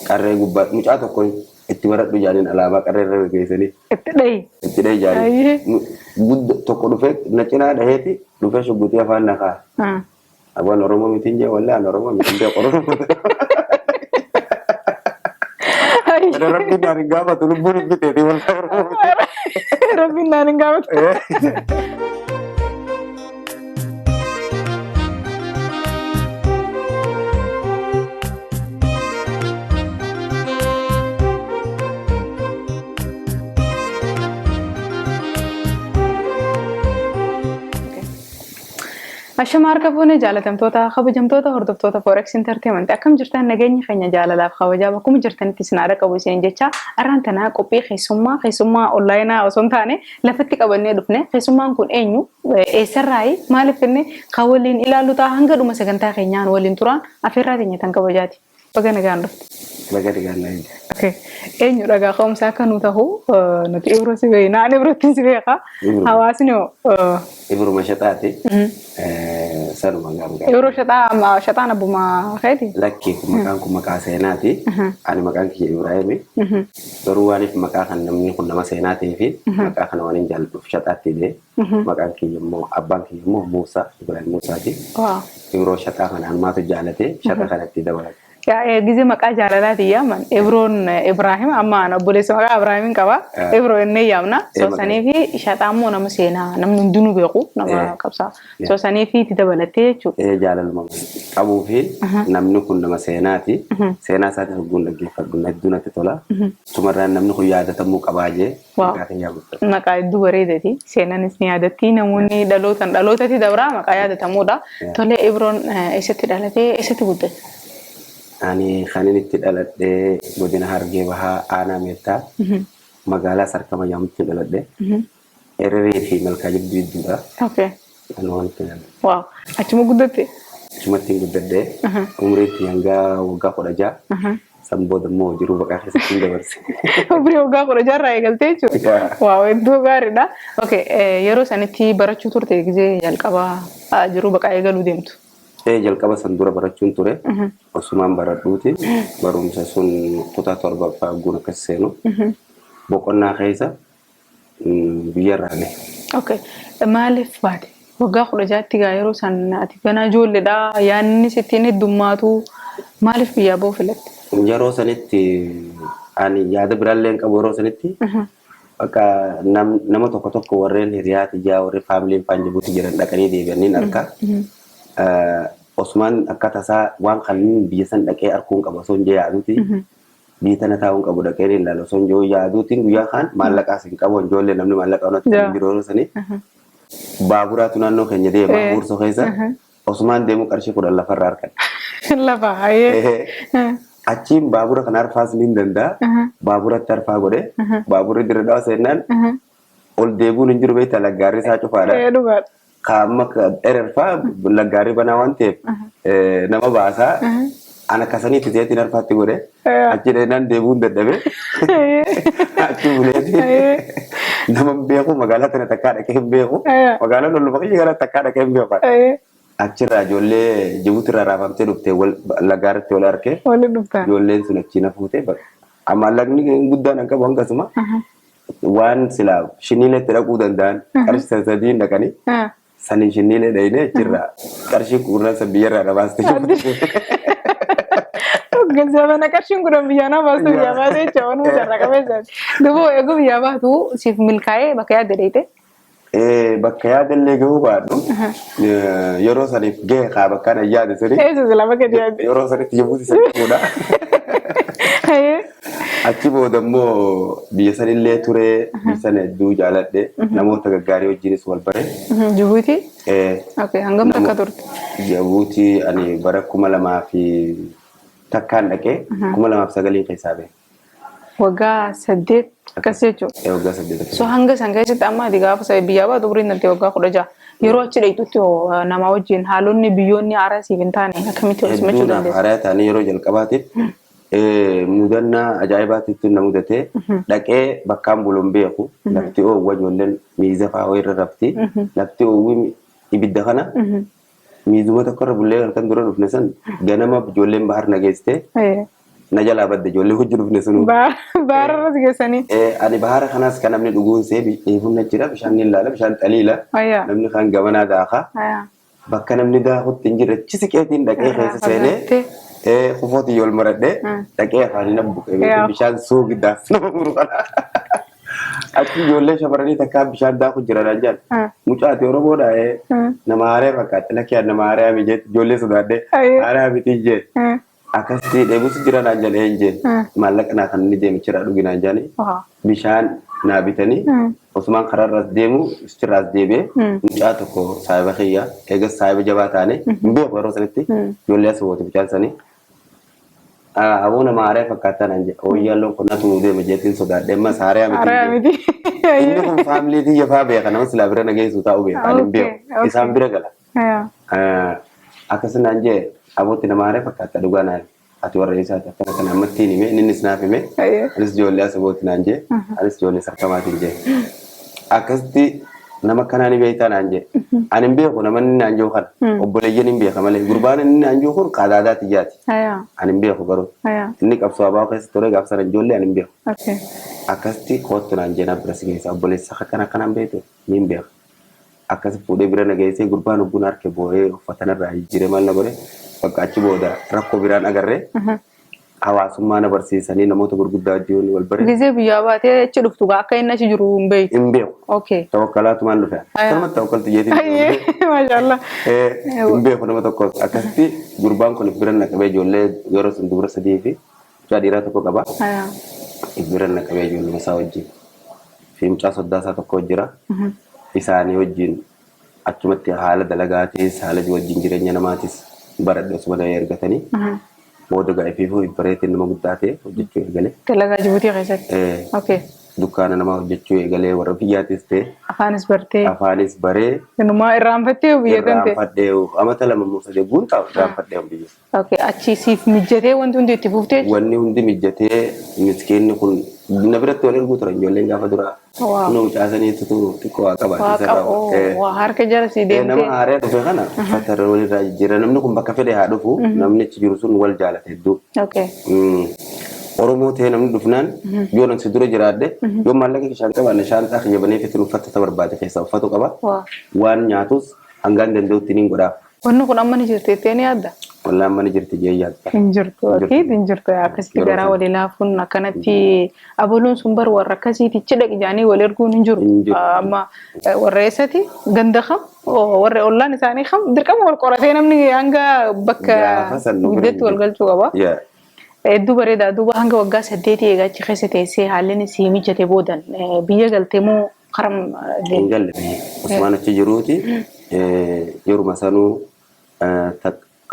qarree gubbaat mucaa tokko itti baradhu jaaniin alaabaa qarree irra geessanii. Itti dhahi jaaniin. Tokko dhufee na cinaa dhaheeti dhufee shuggutii afaan nakaa. Abaan Oromoo mitiin jee wallee aan Oromoo mitiin jee Oromoo. Rabbiin naan hin gaafatu lubbuun hin biteeti wallee Oromoo mitiin. Rabbiin naan hin gaafatu. Ashamaar qabuun jaalatamtoota kabajamtoota hordoftoota Forex Entertainment akkam jirtan nageenya keenya jaalalaaf kabajaa bakkuma jirtanitti sinaada qabu isin jecha arraan tanaa qophii keessummaa onlaayinaa osoo hin taane lafatti qabannee dhufne keessummaan kun eenyu eessarraayi maaliif inni kan waliin ilaallu ta'a hanga dhuma sagantaa keenyaan waliin turaan afeerraa keenya tan kabajaati baga nagaan dhufte. Baga nagaan dhufte. Okay. Eenyu dhagaa ka'umsaa akka nu ta'u nuti Ibro si beeyi naan Ibrotti si beeka hawaasni Ibro mashataati. Sanuma gaariidha. Ibro shataan abbuma keeti. Lakkii maqaan kun maqaa seenaati. Ani maqaan kiyya Ibraahimi. Garuu waaniif maqaa kan namni kun nama seenaa ta'ee fi maqaa kana waan hin jaalladhuuf shataatti illee maqaan kiyya immoo abbaan kiyya immoo Muusaa Ibraahim Muusaati. Ibro shataa kana almaatu jaallatee shata kanatti dabalate. Gize maqaa jaalalaati yaaman Ibroon Ibraahim amma obboleessa maqaa Ibraahim qaba Ibro inni yaamna soosanii fi shaxaammoo nama seenaa namni hundinuu beeku nama qabsaa soosanii fi itti dabalatee jechuudha. Jaalaluma qabuu fi namni kun nama seenaati seenaa isaatii hogguun dhaggeeffadhu hedduu natti tola sumarraan namni kun yaadatamuu qabaa jee maqaa hedduu bareedati seenaanis ni yaadatti namoonni dhalootatti dabraa maqaa yaadatamuudha tolee Ibroon eessatti dhalatee eessatti guddate. Ani kanin itti dhaladhee godina Hargee Bahaa aanaa meettaa magaalaa Sarkama jedhamutti dhaladhee Ereree fi Malkaa Jidduu gidduudha. Kan waan itti dhaladhe. Waaw achuma guddatte? Achumatti guddadhee umriitti hanga waggaa 16 san booda immoo jiruu baqaa keessatti dabarse. Umrii waggaa 16 irraa eegaltee jechuudha. Waaw hedduu gaariidha. Yeroo sanitti barachuu turte gizee jalqabaa jiruu baqaa eegaluu deemtu. Jalqaba san dura barachuun ture osumaan baradhuuti barumsa sun kutaa 7ffaa guuna akkas seenu boqonnaa keessa biyyarraa gahe. Maaliif baate? Waggaa 16tti gaa yeroo san ati ganaa ijoolleedha yaanni sittiin heddummaatu maaliif biyyaa ba'uu filatte? Yeroo sanitti ani yaada biraallee hin qabu yeroo sanitti bakka nama tokko warreen hiriyaati jaa warri faamiliin faan jibuuti jiran dhaqanii deebi'anii argaa. Osman akkata isaa waan kanneen biyya san dhaqee arguun qaba osoo hin yaaduuti biyya tana taa'uun qabu dhaqee ilaala osoo hin yaaduutiin guyyaa kaan maallaqaas hin qabu ijoollee namni maallaqa onatti kan jiruu sanii baaburaatu naannoo keenya deema buursoo keessa Osman deemu qarshii 10 lafarraa argan. Lafa achiin baabura kana arfaas ni danda'a baaburatti arfaa godhe baaburri dirra dhawa seennaan ol deebuun hin jiru beektaa laggaarri isaa cufaadha. Kaama ererfaa laggaarri banaa waan ta'eef nama baasaa ana kasanii itti ta'eetiin arfaatti godhe achi dheedhaan deebuun dadhabe achi buleeti nama beeku magaalaa tana takkaa dhaqee hin beeku magaalaa lollufa kiyya gara takkaa dhaqee hin beeku achirraa ijoollee Jibuuti irraa raafamtee dhuftee laggaarritti wal argee ijoolleen sun achi na fuutee amma lagni guddaan hin qabu hangasuma waan silaa shiniileetti dhaquu danda'an qarshii sadiin dhaqanii sanin shinniilee dhayinee jirra qarshii kurnan biyyarraa dhabaaste. Gazabana qarshiin kun biyyaanaa baastu biyyaa baatee jecha waan mujarra qabeessaati. Duboo eeguu biyyaa baatu siif milkaa'ee bakka yaadda dheeyte? Bakka yaadallee gahuu baadhu yeroo saniif gahee kaa bakkaan ayyaade sanii. Eessa sila bakka yaadde? Yeroo sanitti Jibuuti sanii fuudha. Achi booda immoo biyya sanillee ture biyya sana hedduu jaaladhe namoota gaggaarii wajjinis wal bare. Jibuuti? Hangam takka turte? Jibuuti ani bara 2000 takkaan dhaqee 2009 keessaa bahe. Waggaa 8 akkas jechuudha. Waggaa 8. So hanga san keessatti amma ati gaafa biyyaa baatu umriin dantee waggaa 16 yeroo achi dheeytutti nama wajjin haalonni biyyoonni haaraa siif hin taane akkamitti wal simachuu dandeessu? Haaraa ta'anii yeroo jalqabaatiif mudannaa ajaa'ibaatitti na mudatee dhaqee bakkaan buluun beeku lafti oowwa ijoolleen miiza fa'aa irra rafti lafti oowwi ibidda kana miizuma tokko irra bullee kan dura dhufne san ganama ijoolleen bahar nageessite najala badde ijoollee hojii dhufne sunu. Baara irratti geessanii. Ani bahara kanas kan namni dhuguun see dheebuun jira bishaan ni ilaala bishaan xaliila. Namni kan gamanaa daakaa. Bakka namni daakutti hin jirre chisi qeetiin dhaqee keessa seenee kufooti yool maradhee dhaqee afaanii nama buqee bishaan soogiddaaf nama muru kana. Achi ijoollee shamarranii takkaa bishaan daaku jiran jaan. Mucaati Oromoodha nama haaree fakkaatti lakkiyaan nama haaree mijeetti ijoollee sodaadhee haaree miti jee. Akkasitti dheebuutu jira naan jedhee hin jeen maallaqa naa kan inni deemichirraa dhuginaan jaanii bishaan naa bitanii osumaan karaarraas deemu istirraas deebi'ee mucaa tokko saayiba kiyyaa eegas saayiba jabaa taane hin beeku yeroo sanitti ijoollee as booti bishaan sanii aboo nama haaree fakkaattaa naan jedhe ooyyaalloon kun natu deema jeetiin sodaadhee ammas haaree miti inni kun faamilii tiyya faa beeka nama silaa bira nageessu taa'u beeka ani hin beeku isaan bira gala akkasinaan jee abootti nama haaree fakkaata dhugaa naan ati warra isaati akkana kana ammatti hime inni isnaaf hime anis ijoollee as abootti naan jee anis ijoollee sarkamaatiin jee akkasitti nama kanaan ni beektaa naan jee ani hin beeku nama inni naan jiru kana obboleeyyan hin beeka malee gurbaan inni naan jiru kun qaadaadaa tiyyaati ani hin beeku garuu inni qabsoo abaa keessa ture gaafsan ijoollee ani hin beeku akkasitti koottu naan jee na bira si geessa obboleessa akkana kanaan beektu ni hin beeku akkasi fuudhee bira nageessee gurbaan ogguun harke boo'ee uffatanirraa jijjiiree maal na godhe bakka achi booda rakkoo biraan agarree hawaasummaa na barsiisanii namoota gurguddaa wajjin wal bare. Gisee biyyaa baatee achi dhuftu akka inni achi jiru hin beeku. Hin beeku. Tawakkalaatumaan dhufe. Nama tawakkaltu jeetiin. Maashaallah. Hin beeku nama tokko akkasitti gurbaan kun bira na qabee ijoollee yeroo sun dubara sadii fi mucaa dhiiraa tokko qaba. Bira na qabee ijoollee isaa wajjin. Fi mucaa soddaasaa tokko jira. Isaanii wajjin achumatti haala dalagaatis haala wajjin jireenya namaatis baradhe osuma na ergatanii booda gaa'eefiifuu bareetiin nama guddaa ta'e hojjechuu eegale. Dalagaa Jibuutii keessatti. Dukkaana nama hojjechuu eegalee warra biyyaatis ta'e. Afaanis bartee. Afaanis baree. Innumaa irraanfattee biyya kan ta'e. Irraanfadhee amata lama muusadee guuntaa'u irraanfadhee biyya. Achi siif mijjatee wanti hundi itti fuuftee. Wanni hundi mijjatee miskeenni kun na biratti wal erguu turan ijoolleen gaafa duraa. Nu caasaniitu xiqqoo waa qaba. Waa harka jala si deemtee. Nama haaree dhufe kana uffata walirraa jijjiira namni kun bakka fedhe haa dhufu namni achi jiru sun wal jaalate hedduu. Oromoo ta'ee namni dhufnaan yoo namsi dura jiraadde yoo maallaqa kishaan qabaanne shaantaa kiyya banee fitin uffata ta barbaade keessaa uffatu qaba. Waan nyaatus hangaan danda'utti ni godhaaf. Wanni kun amma ni jirti jettee ni yaadda? Wallaan mana jirti jee yaadda. Hin jirtu akiid hin jirtu akkasitti garaa walii laafuun akkanatti aboluun sun bar warra akkasiiti cidha ijaanii wal erguun hin jiru. Amma warra eessati ganda kam warra ollaan isaanii kam dirqama wal qoratee namni hanga bakka guddeetti wal galchuu qaba. Hedduu bareedaa duuba hanga waggaa 8 eegaa achi keessa teessee haalli si mijjate boodan biyya galtee moo karam hin galle Usmaan achi jiruuti yeruma sanuu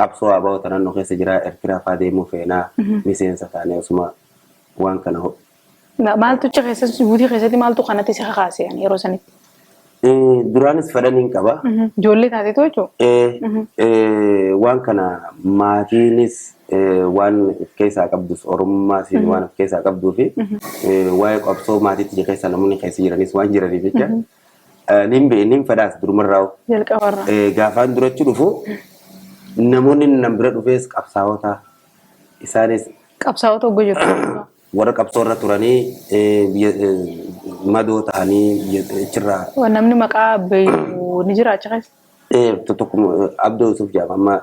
qabsoo abaa naannoo keessa jira Eertiraa fa'aa deemuu feenaa miseensa taanee osuma waan kana maaltu achi keessatti Jibuutii keessatti maaltu kanatti si kakaase yeroo sanitti? Duraanis fedhanii qaba. Ijoollee taatee jechuudha. Waan kana maatiinis waan keessaa qabdus Oromummaas waan keessaa qabduu fi waa'ee qabsoo maatiitti keessa namoonni keessa jiranis waan jiraniif jecha nin fedhaas durumarraa gaafaan durachi dhufu namoonni nan bira dhufees qabsaa'ota isaanis qabsaa'ota oggoo jirtu warra qabsoo irra turanii madoo ta'anii achirraa namni maqaa beeyu ni jira achi keessa tokko Abduu Yusuf jedhama amma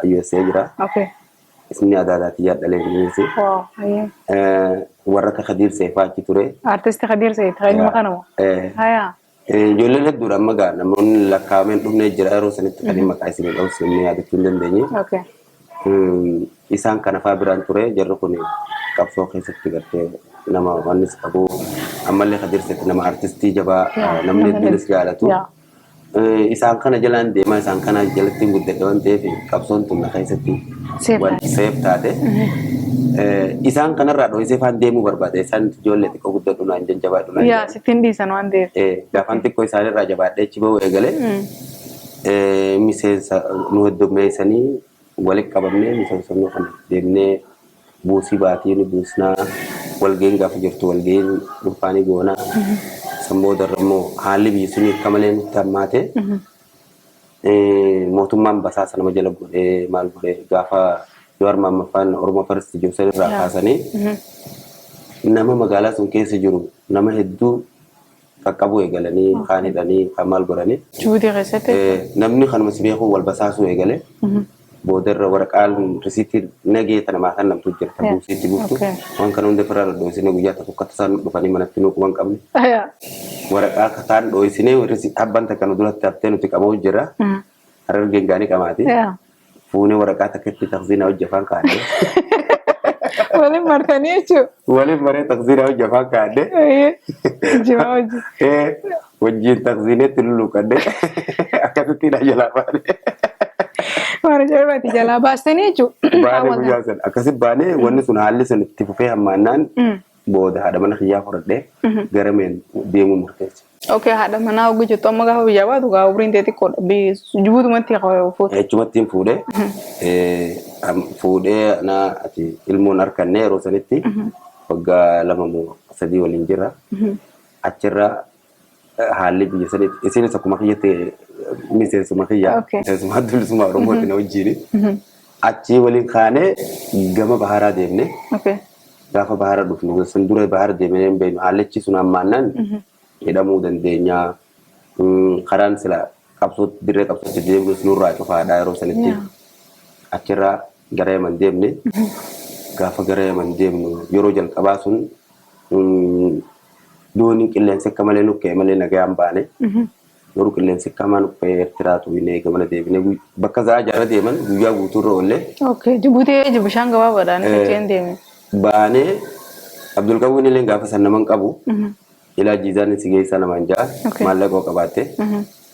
USA jira. Isni adaadaati yaadalee bineensi. Warra akka Khadiir Seefaa achi ture. Artisti Khadiir Seefaa eenyuma kana moo? Ijoolleen hedduudha amma gaa namoonni lakkaa'ameen dhufnee jira yeroo sanitti kan maqaa isin dhabsu inni yaadachuu hin dandeenye. Isaan kana fa'aa biraan ture jarri kun qabsoo keessatti gartee nama wannis qabu ammallee Khadiir Seefaa nama artistii jabaa namni hedduunis jaalatu. Isaan kana jalaan deemaa isaan kana jalatti guddadhe waan ta'eef qabsoon tun na keessatti seef taate isaan kanarraa dho'isee faan deemuu barbaade isaan ijoollee xiqqoo guddadhu naan jajjabaadhu naan yaa sittiin dhiisan waan ta'eef gaafan xiqqoo isaanirraa jabaadhee achi bahuu eegale miseensa nu heddummeessanii walitti qabamnee miseensonni kana deemnee buusii baatii ni buusnaa walga'iin gaafa jirtu walga'iin dhuunfaanii goonaa Sambo darmo hali bi suni kamalen tamate mootummaan basaasa nama jala godhee maal godhee gaafa Jawaar Maammaffaan Oromoo Farsi Jibsan irraa kaasanii nama magaalaa sun keessa jiru nama hedduu qaqqabuu eegalanii kaan hidhanii kaan maal godhanii. Juutii keessatti. Namni kanuma si beeku wal basaasuu eegale. Boodarra waraqaan risiitii nagee tana maataan namtu jira ta'uu sitti buuftu. Waan kana hunda firraa dho'isine guyyaa tokko akka isaan dhufanii manatti nuu quban qabne. Waraqaa kataan dho'isine abban takka nu duratti haftee nuti qabamu jira. Harargeen gaanii qamaati. Fuunee waraqaa takka itti taqsiinaa hojjafaan kaa'anii. Waliin martanii jechuudha. Waliin maree taqsiinaa hojjafaan kaa'anii. Jimaa hojii. Wajjin taqsiineetti lulluuqannee akkasitti na jalaa baane. Maara jalbaatti jalaa baastanii jechuudha. Baanee guyyaa sana akkasitti baanee wanni sun haalli sun itti fufee hammaannaan booda haadha mana kiyyaa fudhadhee gara meen deemuu murteesse. Okay, haadha manaa hojii jettu amma gaafa biyyaa baatu gaafa umriin ta'e xiqqoodha. Jibuutumatti fuudhe. Echumatti fuudhee ati ilmoon harkannee yeroo sanitti waggaa 2-3 waliin jira. Achirraa haalli biyya sanitti isinis akkuma kiyyatti miseensuma kiyyaa. Miseensuma addulisuma Oromooti na wajjini. Achii waliin kaanee gama baharaa deemne. Gaafa bahara dhufnu sun dura bahara deemnee hin beeknu haallichi sun hammaannaan hidhamuu dandeenya. Karaan sila dirree qabsootti deemnus nurraa cufaadha yeroo sanitti. Achirraa gara Yaman deemne. Gaafa gara Yaman deemnu yeroo jalqabaa sun dooniin qilleensi akka malee nukkee malee nagayaan baane. Yeroo qilleensi akka malee nukkee Eertiraatu hin eegamana deemne bakka za'a jaara deeman guyyaa guutuurra oollee. Jibuutii bishaan gabaabaadhaan isheen deeme. Baanee Abdul Qabuun illee gaafa san naman qabu. Ilaa jiizaan si geessaa namaan ja'a maallaqa qabaatte.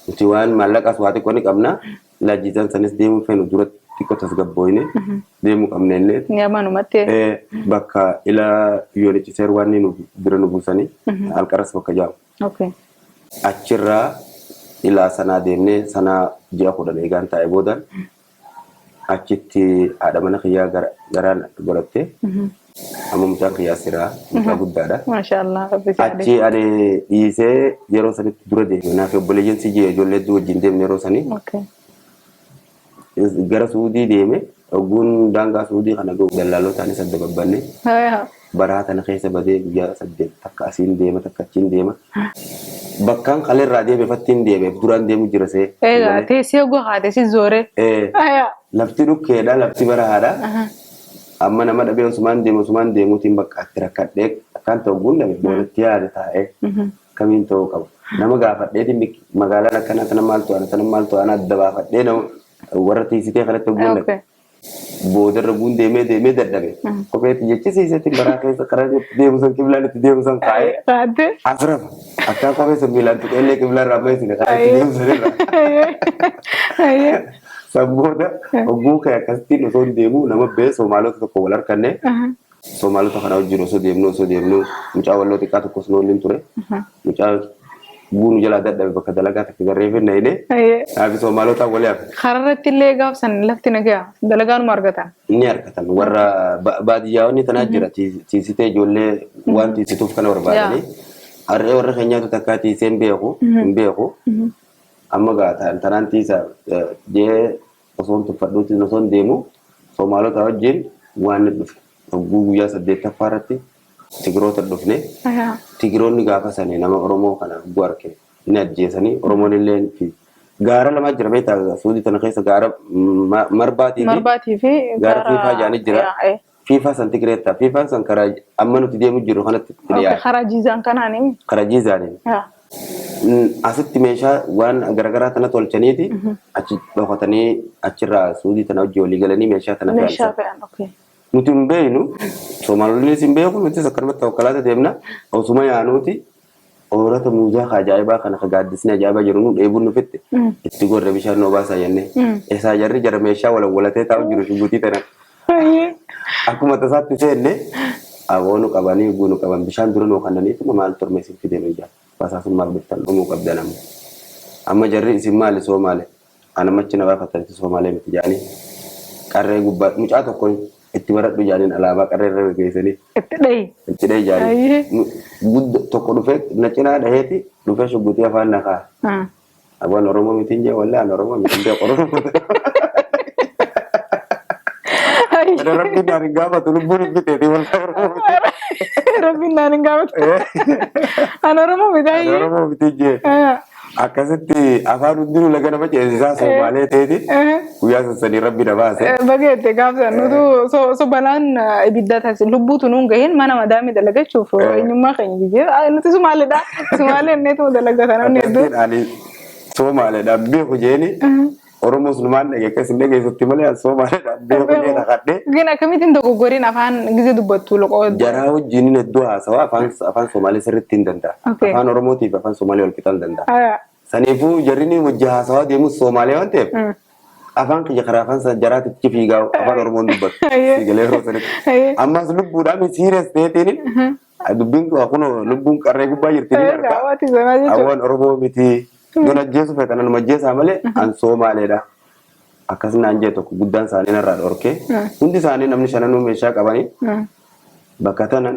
Nuti waan maallaqas waa xiqqoo ni qabna. Ilaa jiizaan sanis deemuu feenu dura xiqqoo tasgabbooyne deemuu qabna illee. Nyaamanumatti. Bakka ilaa yoonichiseer waan nu bira nu buusanii alqaras bakka jaamu. Achirraa ilaa sanaa deemnee sanaa ji'a 10 eegaan taa'e booda achitti haadha mana kiyyaa garaan godhatte. Amma mucaan kiyyaa siraa mucaa guddaadha. Maashaallah. Achi ani dhiisee yeroo sanitti dura deeme. Naaf obboleeyyan si jee ijoollee hedduu wajjin deemne yeroo sanii. Gara Suudii deeme. Ogguun daangaa Suudii kana gahu dallaalotaanis adda babbanne. Baraa tana keessa badee guyyaa 8 takka asiin deema takka achiin deema. Bakkaan kaleerraa deeme fattiin deeme duraan deemu jira see. Teessee oguu haate si zoore. Lafti dhukkeedha lafti barahaadha. Amma nama dhabee osumaan deemuutiin bakka itti rakkadhee akkaan ta'u guundame boodatti yaada taa'ee kamiin ta'uu qabu. Nama gaafadheetiin magaalaan akkana tana maaltu ana adda baafadhee warra tiisitee kanatti guundame. Boodarra guun deemee dadhabe. Kopheetti jechisiiseetiin baraa keessa karaa deemusan qiblaan itti deemusan kaa'ee. Asrafa akkaan kophee sun miilaan tuqeellee qiblaan raammeessine karaa itti deemusanirra. Sabboota ogguu kee akkasitti osoo deemu nama bee Soomaalota tokko wal harkanne Soomaalota kana wajjin osoo deemnu mucaa walloo xiqqaa tokkos noolliin ture. Mucaa guunu jalaa dadhabe bakka dalagaa takka garree finna hidhee naafi Soomaalota walii hafe. Kararratti illee gaafsan lafti nagaa dalagaanuma argatan. Ni argatan warra baadiyyaawwan tanaa jira tiisitee ijoollee waan tiisituuf kana barbaadanii harree warra keenyaatu takkaa tiiseen hin beeku. Amma gaataan tanaan tiisa jee osoon tuffadhuutti osoon deemu Soomaalota wajjin waan dhufe. Ogguu guyyaa 8ffaa irratti Tigiroota dhufne. Tigiroonni gaafa sanii nama Oromoo kana ogguu arge ni ajjeesanii Oromoon illee gaara lama jira beektaa Suudii tana keessa gaara marbaatii fi gaara fiifaa jaanii jira. Fiifaa san Tigireettaa fiifaan san karaa amma nuti deemu jiru kanatti dhiyaate. Karaa jiizaan kanaanii. Karaa jiizaanii. Asitti meeshaa waan garaagaraa tana tolchaniiti achi dhokatanii achirraa Suudii tana hojii walii galanii meeshaa tana fe'an. Nuti hin beeknu Soomaalonni hin beeku nuti akkanumatti tawakkalaata deemna osuma yaanuuti oorata muuzaa ajaa'ibaa kana gaaddisni ajaa'ibaa jiru nu dheebuun nufitti itti gorre bishaan noo baasaa jennee isaa jarri jara meeshaa walawwalatee taa'u jiru shuguutii tana. Akkuma tasaatti seenne aboonu qabanii guunu qaban bishaan dura noo kannaniitu maal tormeessiin fidee jira. Basaasun maal bittan dhumuu qabdan amma jarri isin maali Soomaale ana machi na baafatanitti Soomaalee miti jaanii qarree gubbaa mucaa tokko itti baradhu jaaniin alaabaa qarree irra geessanii itti dhahi jaanii guddo tokko dhufee na cinaa dhaheeti dhufee shuggutii afaan na kaa'a abaan Oromoo mitiin jee wallee an Oromoo mitiin jee Oromoo Ada Rabbi naan hin gaafatu lubbuun hin biteeti waldaa Oromoo miti. Rabbiin naan hin gaafatu. An Oromoo miti Ada hayyee. Oromoo miti jee. Akkasitti afaan hundinuu laga nama ceesisaa Somaalee ta'eeti guyyaa sassanii Rabbi na baase. Bageette gaafsan nutu so balaan ibidda taasise lubbuutu nuun gahin mana madaami dalagachuuf eenyummaa keenya jijjiira nuti Sumaaleedha. Sumaalee inneetu dalagata namni hedduu. Akkasitti ani Somaaleedha beeku jeeni Oromoos numaan dhageessin dhageessutti malee an Somaaleedha beeku jee takadhee. Gin akkamittiin dogoggoriin afaan gizee dubbattu loqoo. Jaraa wajjin hedduu haasawa afaan Somaalee sirriitti hin danda'a. Afaan Oromootiif afaan Somaalee wal qixaan danda'a. Saniifuu jarrini wajji haasawa deemus Somaalee waan ta'eef afaan kiyya karaa afaan jaraatichi fiigaa afaan Oromoon dubbatu. Siigalee yeroo sanitti. Ammas lubbuudhaan siirias ta'eetiin dubbiin kun lubbuun qarree gubbaa jirti ni argaa. Awwaan Oromoo miti. Don ajjeesu feetan anuma ajjeesaa malee an Somaaleedha. Akkas naan jee tokko guddaan isaanii narraa dhorkee hundi isaanii namni shananuu meeshaa qabanii bakka tana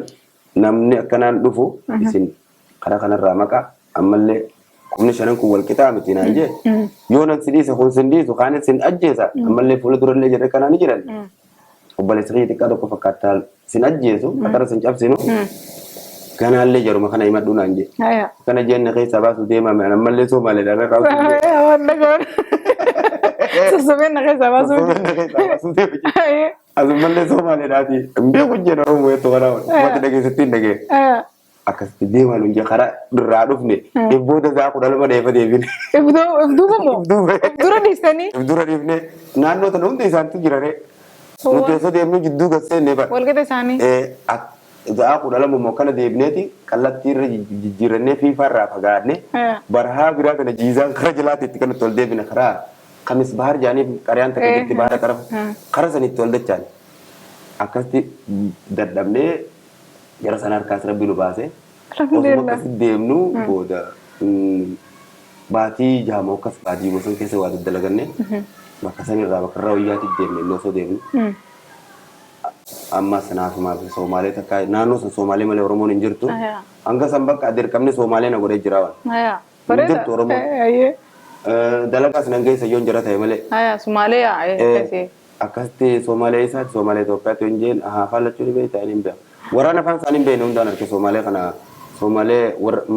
namni akkanaan dhufu isin karaa kanarraa maqaa ammallee kumni shanan kun wal qixaa miti naan jee yoo nan sidhiisa kun sindiisu kaan sin ajjeesa ammallee fuula durallee jedhe kanaa ni jiran obboleessa kiyya xiqqaa tokko fakkaattaa sin ajjeesu atara sin cabsinu kanaallee jaruma kana himadhu naan jee kana jenne keessa baasu deemame ammallee Somaaleedhaan irraa Susumin na keessa baasu deemame. Asumallee Somaaleedhaati beeku jeen Oromoo yettoo kana wanta dhageessittiin dhagee. Akkasitti deemaa nuun jee karaa irraa dhufne booda isaa kudha lama dheefa deebine. Ifduuba moo? Ifdura dhiistanii? Ifdura dhiifne naannoo tana hundi isaaniitu jirare. Nuti osoo deemnu jidduu gaseenne bara. Walqita isaanii? Za'a kudha lama moo kana deebneeti kallattii irra jijjiirannee fiifaarraa fagaadne barahaa biraa kana jiizaan kara jalaatiitti kan itti ol deebine karaa kamis bahar jaaniif qariyaan takka jirti bahara kara sanitti ol dachaan akkasitti dadhabnee jara sana harkaas rabbi nu baase osuma akkasitti deemnu booda baatii jaamoo akkas baatii bosona keessa waa daddalaganne bakka sanirraa bakka irraa wayyaatti deemne inni osoo deemnu amma sanaafuma Somaalee takka naannoo sun Somaalee malee Oromoon hin jirtu hanga san bakka dirqamni Somaalee na godhee jira waan jirtu Oromoo dalagaa sinan geessa yoon jira ta'e malee Somaalee akkasitti Somaalee isaati Somaalee Itoophiyaatti yoon jeen afaan lachuu ni beektaa hin beeku waraana afaan isaanii hin beekne hundaan harke Somaalee kana Somaalee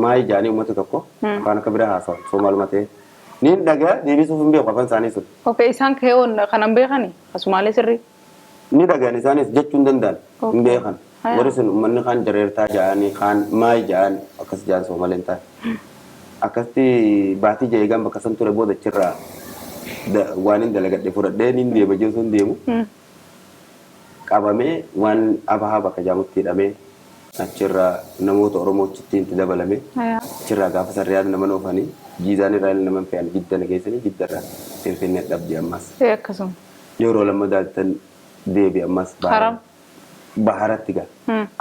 maayii jaanii uummata tokko afaan akka biraa haasawan Somaaluma ta'e ni dhagaa deebisuuf hin beeku afaan isaanii sun. Isaan keewoon kanan beekani Somaalee sirrii. Ni dhagaan isaanis jechuun danda'an hin beekan warri sun uummanni kaan jareertaa ja'anii kaan maayii ja'an akkas ja'an Somaaleen ta'an akkasitti baatii jeegaan bakka san ture booda achirraa waan hin dalagadhe fudhadhee ni deema jechuun hin deemu qabamee waan abahaa bakka jaamutti hidhamee achirraa namoota Oromoo achitti itti dabalame achirraa gaafa sarriyaan nama oofanii jiizaan irraa nama fe'an jidda nageessanii jiddarraa Finfinnee dhabde ammas. Akkasuma. Yeroo lammadaaltan deebi ammas baharatti gaa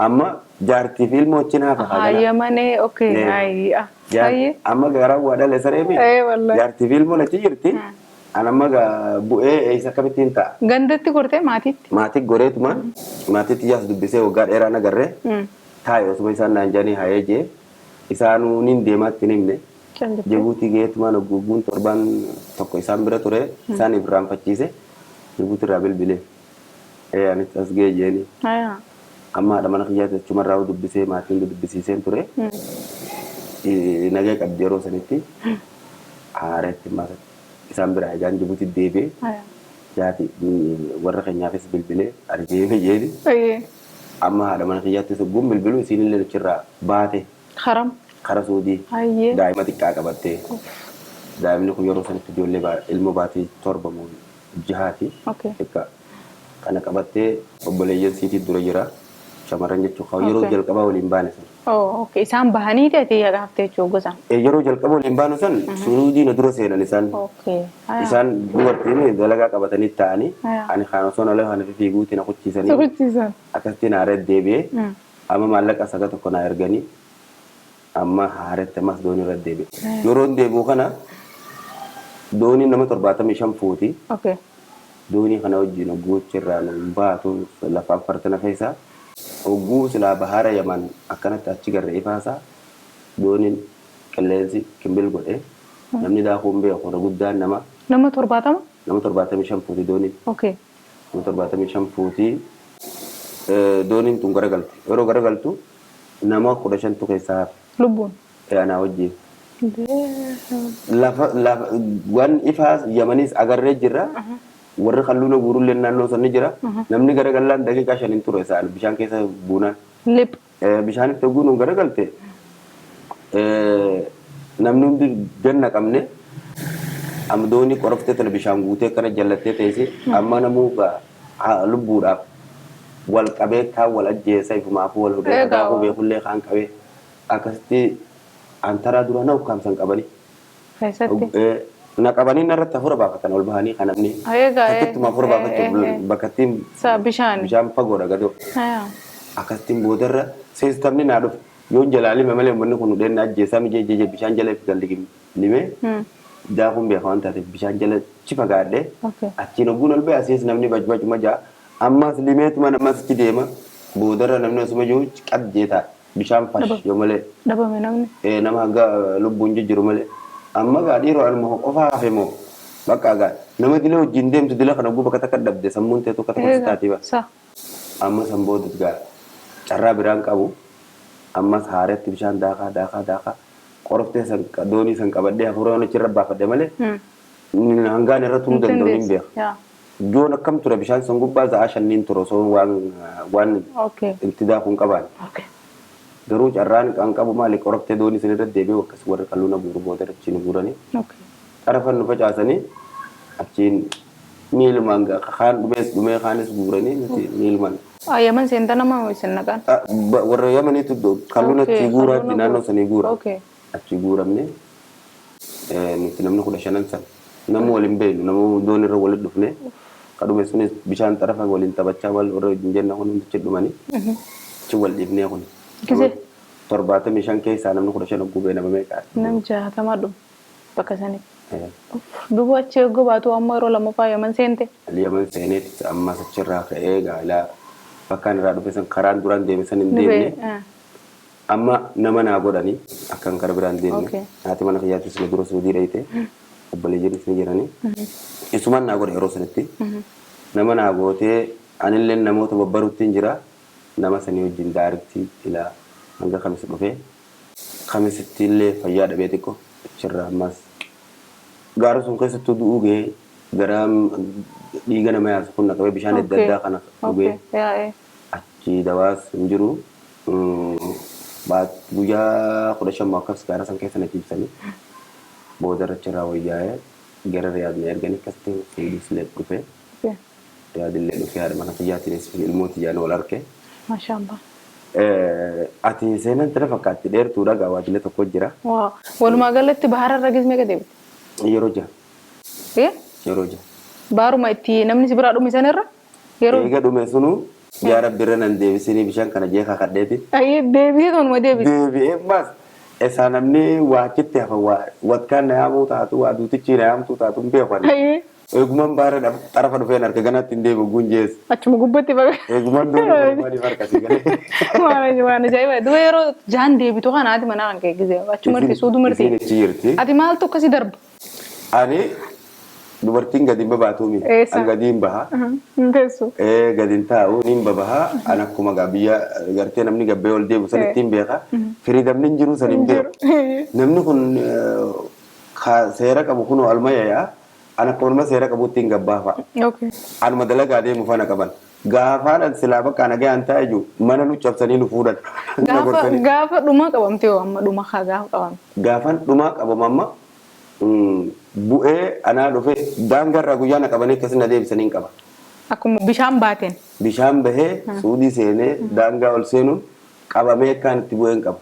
amma jaartii fi ilmoo wajjin hafa hayyamanii amma garaa waa dhalee sareemi jaartii fi ilmoo achi jirti an amma bu'ee eessa akkamittiin ta'a. Gandatti gortee maatiitti. Maatii goreetuma maatiitti yaas dubbisee waggaa dheeraa nagarree taa'e osuma isaan naan jaanii hayee jee isaanuu nin deemaatti nimne Jibuutii geetuma nagguun torbaan tokko isaan bira ture isaan irraanfachiise Jibuutii irraa bilbilee. Anis as ga'e jeeni. Amma haadha mana kiyyaatti achumarraa dubbisee maatiin dubbisiiseen ture. Nagaa qabdi yeroo sanitti haareetti isaan biraa egaan Jibuutii deebi'ee jaati warra keenyaafis bilbilee argeeme jeeni. Amma haadha mana kiyyaatti sogguun bilbiluu isiinillee achirraa baate. Kara Suudii daa'ima xiqqaa qabattee daa'imni kun yeroo sanitti ijoollee ilmoo baatii 7 moo 6 kana qabattee obboleeyyan siitii dura jira shamarran jechuudha yeroo jalqabaa waliin baane san. Isaan bahanii ta'e gaaftee jechuudha gosa. Yeroo jalqaba waliin baanu san Suudii na dura seenan isaan dubartiin dalagaa qabatanii ta'anii ani kaan osoo na lafa na fiiguutti na kuchiisanii akkasitti na haareet deebi'ee amma maallaqa saga tokko na erganii amma haareetti ammas doonii irra deebi'e. Yeroo deebi'u kana doonii nama 75 fuuti. Doonii kana wajjin guuchirraa nu baatu lafaan fartana keessaa ogguu silaa bahara Yaman akkanatti achi garra ifaasaa dooniin qilleensi kimbil godhee namni daakuun beeku guddaan nama 70? Nama 75 fuuti dooniin. torbaatamii shan fuutii dooniin tun garagalte yeroo garagaltu nama 15tu keessaa lubbuun anaa wajjin lafa waan ifaa yamanis agarree jirra warri kalluuna guurullee naannoo sanni jira namni garagalaan daqiiqaa 5 ture isaan bishaan keessa buunaan lip bishaanitti guunuun garagalte namni hundi ganna qabne amdooni qoroftee tana bishaan guutee kana jallattee teessi amma namuu lubbuudhaaf wal qabee kaan wal ajjeessa ifumaafuu wal hudhee dhagaa beekullee kaan qabee akkasitti antara dura na ukkaamsan qabanii. Na qabanii narratti hafuura baafatan ol bahanii kan namni akkasittuma hafuura baafachuu bakkattiin bishaan fagoodha gadoo. Akkasittiin boodarra seestamni naa dhufe yoon jalaalime malee uummanni kun hudheen ajjeessaa mijee bishaan jala galli limee daakuun beeka waan taateef bishaan jala cifa gaadhee achiin ogguun ol ba'e asiis namni bajbajuma ja'a ammas limeetuma namas itti deema boodarra namni osuma jiru qabjee ta'a bishaan fash yoo malee dhabame namni nama hanga lubbuun jijjiiru malee amma gaa dhiiroo alma qofaa hafe moo bakka gaa nama dila wajjin deemtu dila kana ogguu bakka takka dhabde sammuun teetu akka takka taatiiba amma san boodut gaa carraa biraan qabu ammas haaretti bishaan daakaa qoroftee san doonii san qabadhee hafuuraan achirra baafadhe malee hangaan irra turuu danda'u hin beeku. Joon akkam ture bishaan san gubbaa za'a shanniin ture osoo waan itti daakuun qabaan. Garuu carraan kan qabu maali qoroftee doonii san irra deebi'u akkas warri kalluuna guuru booda achiin guuranii. Xarafan nu facaasanii achiin miilmaan kaan dhumee kaanis guuranii miilmaan. Yaman seenta nama isin naqan? Warra Yamaniitu kalluuna achi guuraatti naannoo sanii guura. Achi guuramne nuti namni 15 san namu waliin beenu namu doon irra waliin dhufne kadhume sunis bishaan xarafa waliin taphachaa wal warra jenna kun hundi dhumanii achi wal dhiibnee kun 75 keessaa namni 15 gubee nama meeqa nam 60 dhum bakka sanii duuba achi gobaatu amma yeroo lammaffaa Yaman seente Yaman seeneetti amma achirraa ka'ee gaalaa bakkaan irraa dhufe san karaan duraan deeme san hin deemne amma nama naa godhanii akkan kara biraan deemne haati mana kiyyaatti sila dura suudii dhayite obbolee jirri sila jiranii isumaan naa godha yeroo sanatti nama naa gootee anillee namoota babbaruutti jira nama sanii wajjin daaritti ilaa hanga kamisa dhufee kamisitti illee fayyaa dhabee xiqqoo achirraa ammas gaara sun keessattuu du'uu ga'ee gara dhiiga nama yaasu kun naqabee bishaan adda addaa kana dhugee achi dawaas hin jiru guyyaa 15 akkas gaara san keessa na ciibsanii booda irratti wayyaa'ee gara riyaadni erganii akkasitti fiigis illee dhufee riyaadillee dhufee haadha mana kiyyaatiin ilmooti jaan wal arge. Maashaallah. Ati seenan tana fakkaatti dheertuudha gaawwaatilee tokko jira. Walumaa galatti bahara irra gizmee gad deebite? Yeroo jaha. Yeroo jaha. Baaruma itti namni si biraa dhume sanirra? Eega dhume sunu yaa rabbi irra nan deebisanii bishaan kana jeekaa kadheeti. Deebisee tonuma deebise. Deebi'ee baas isa namni waachitti hafa watkaan na yaamuu taatu waa duutichi na yaamtuu taatu hin beekan. Eegumaan baara xarafa dhufeen harka ganaatti hin deebi'u gunjees. Achuma gubbatti baga. Eegumaan doonii barbaadee harkasii galee. Waan ajaa'iba. Duba yeroo jaan deebitu kana ati manaa kan kee gisee achuma irti suutu mirti. Ati maaltu akkasii darba? Ani dubartiin gadi hin babaatuumi. An gadi hin baha. Gadi hin taa'u ni hin babaha. An akkuma biyya gartee namni gabbee ol deebi'u sanitti hin beeka. Firiidamni hin jiru san hin beeku. Namni kun seera qabu kun almayyaa. Ana korma seera qabutti hin gabbaafa. Anuma dalagaa deemu faana qaban. Gaafaan silaa bakka ana gahaan taa'e jiru mana nu cabsanii nu fuudhan. Gaafa dhumaa qabamtee hoo amma dhumaa haa gaafa qabamte. Gaafaan dhumaa qabamu amma bu'ee anaa dhufe daangarraa guyyaa na qabanii akkasii na deebisanii hin qaba. Akkuma bishaan baateen. Bishaan bahee suudii seenee daangaa ol seenuun qabamee akkaan itti bu'ee hin qaba.